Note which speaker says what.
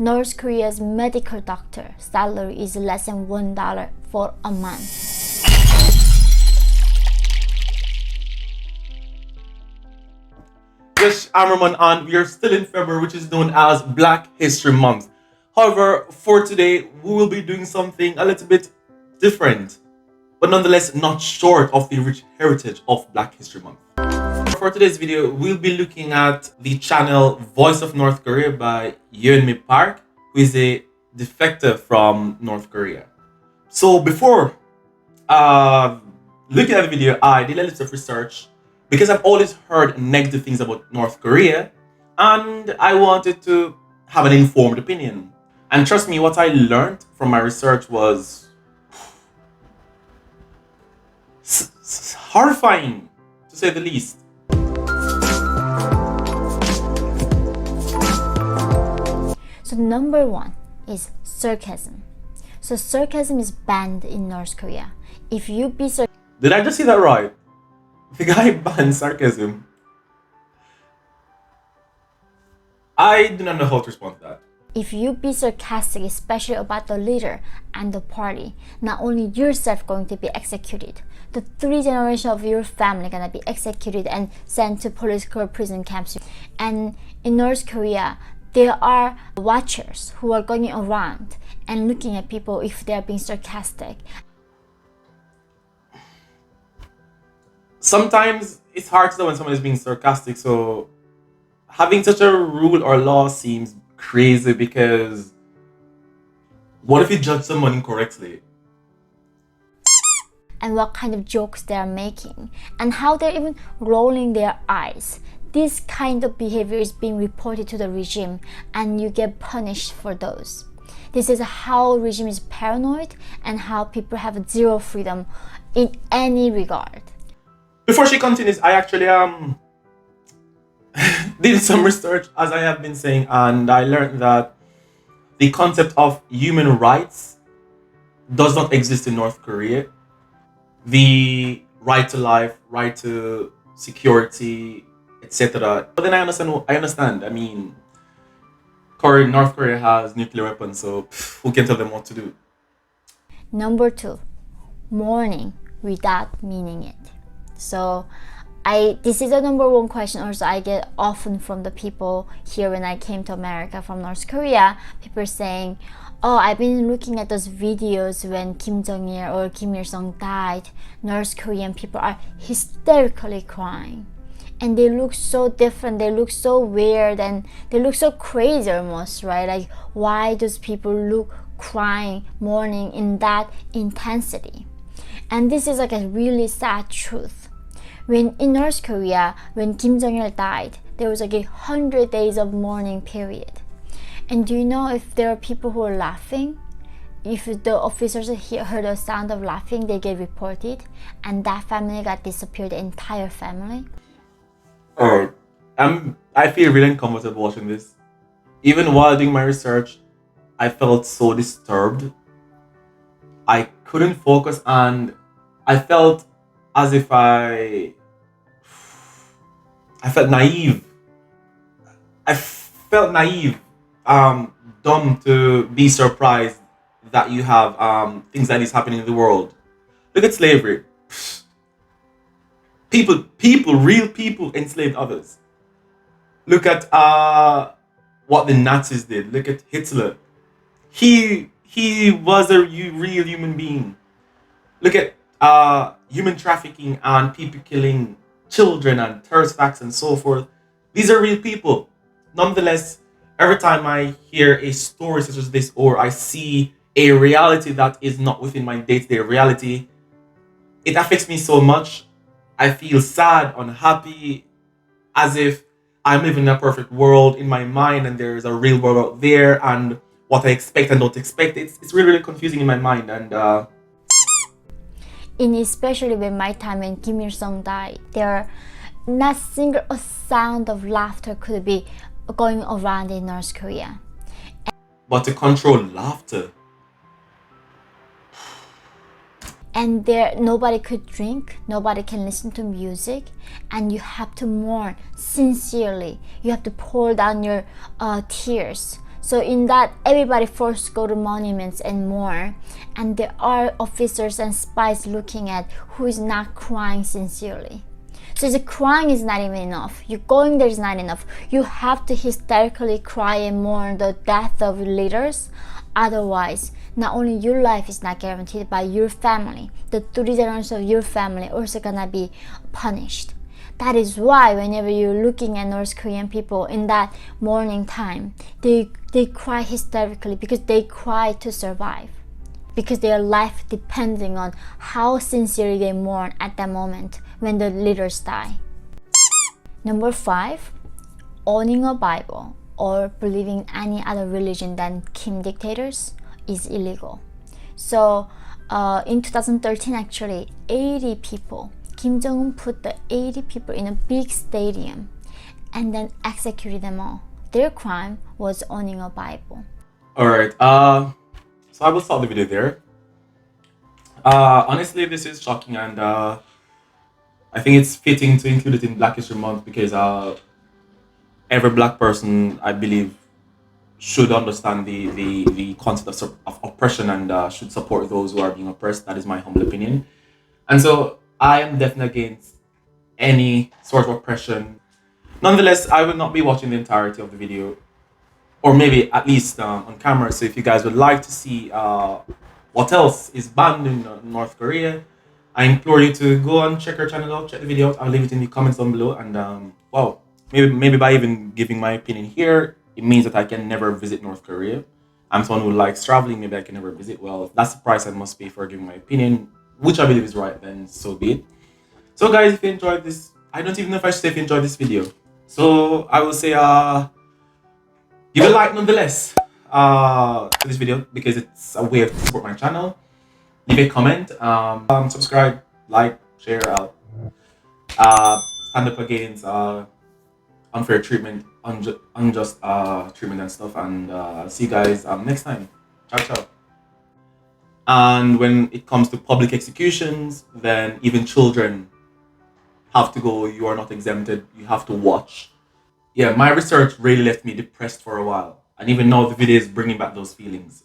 Speaker 1: North Korea's medical doctor salary is less than $1 for a month.
Speaker 2: Yes, I'm Roman, and we are still in February, which is known as Black History Month. However, for today, we will be doing something a little bit different, but nonetheless not short of the rich heritage of Black History Month. For today's video, we'll be looking at the channel Voice of North Korea by Yeonmi Park, who is a defector from North Korea. So before looking at the video, I did a little of research because I've always heard negative things about North Korea, and I wanted to have an informed opinion. And trust me, what I learned from my research was horrifying, to say the least.
Speaker 1: So number one is sarcasm. So sarcasm is banned in North Korea. If you be
Speaker 2: Did I just see that right? The guy banned sarcasm. I do not know how to respond to that.
Speaker 1: If you be sarcastic, especially about the leader and the party, not only yourself going to be executed, the 3 generations of your family gonna be executed and sent to political prison camps. And in North Korea, there are watchers who are going around and looking at people if they are being sarcastic.
Speaker 2: Sometimes it's hard to know when someone is being sarcastic, so having such a rule or law seems crazy, because what if you judge someone incorrectly?
Speaker 1: And what kind of jokes they are making, and how they're even rolling their eyes. This kind of behavior is being reported to the regime, and you get punished for those. This is how regime is paranoid and how people have zero freedom in any regard.
Speaker 2: Before she continues, I actually did some research, as I have been saying, and I learned that the concept of human rights does not exist in North Korea. The right to life, right to security, etc. But then I understand. I mean, North Korea has nuclear weapons, so who can tell them what to do?
Speaker 1: Number 2, mourning without meaning it. So this is the number 1 question also I get often from the people here when I came to America from North Korea. People saying, oh, I've been looking at those videos when Kim Jong-il or Kim Il-sung died. North Korean people are hysterically crying. And they look so different, they look so weird, and they look so crazy almost, right? Like, why does people look crying, mourning in that intensity? And this is like a really sad truth. When in North Korea, when Kim Jong-il died, there was like 100 days of mourning period. And do you know if there are people who are laughing? If the officers heard a sound of laughing, they get reported, and that family got disappeared, the entire family.
Speaker 2: Alright, I feel really uncomfortable watching this. Even while doing my research, I felt so disturbed. I couldn't focus, and I felt as if I felt naive. I felt naive, dumb to be surprised that you have things like this happening in the world. Look at slavery. Real people enslaved others. Look at what the Nazis did. Look at Hitler. He was a real human being. Look at human trafficking and people killing children and terrorist acts and so forth. These are real people. Nonetheless, every time I hear a story such as this, or I see a reality that is not within my day-to-day reality, it affects me so much. I feel sad, unhappy, as if I'm living in a perfect world in my mind and there is a real world out there, and what I expect and don't expect. It's really, really confusing in my mind. And
Speaker 1: especially when my time when Kim Il-sung died, there not single a sound of laughter could be going around in North Korea.
Speaker 2: But to control laughter.
Speaker 1: And there nobody could drink, nobody can listen to music, and you have to mourn sincerely. You have to pour down your tears. So in that, everybody forced go to monuments and more, and there are officers and spies looking at who is not crying sincerely. So the crying is not even enough. You going there is not enough. You have to hysterically cry and mourn the death of leaders. Otherwise, not only your life is not guaranteed, but your family, the 3 generations of your family, also gonna be punished. That is why whenever you're looking at North Korean people in that morning time, they cry hysterically, because they cry to survive, because their life depending on how sincerely they mourn at that moment when the leaders die. Number 5, owning a Bible or believing any other religion than Kim dictators is illegal. So in 2013, actually 80 people, Kim Jong-un put the 80 people in a big stadium and then executed them all. Their crime was owning a Bible.
Speaker 2: Alright, so I will stop the video there. Honestly, this is shocking, and I think it's fitting to include it in Black History Month, because every black person, I believe, should understand the concept of oppression, and should support those who are being oppressed. That is my humble opinion. And so I am definitely against any sort of oppression. Nonetheless, I will not be watching the entirety of the video, or maybe at least on camera. So if you guys would like to see what else is banned in North Korea, I implore you to go and check our channel out, check the video out. I'll leave it in the comments down below. And wow, maybe by even giving my opinion here, it means that I can never visit North Korea. I'm someone who likes traveling. Maybe I can never visit. Well, if that's the price I must pay for giving my opinion, which I believe is right, then so be it. So guys, if you enjoyed this, I don't even know if I should say if you enjoyed this video. So I will say give a like nonetheless to this video, because it's a way to support my channel. Leave a comment, subscribe, like, share out. Stand up against unfair treatment, unjust treatment and stuff. And see you guys next time. Ciao, ciao. And when it comes to public executions, then even children have to go. You are not exempted. You have to watch. Yeah, my research really left me depressed for a while. And even now the video is bringing back those feelings.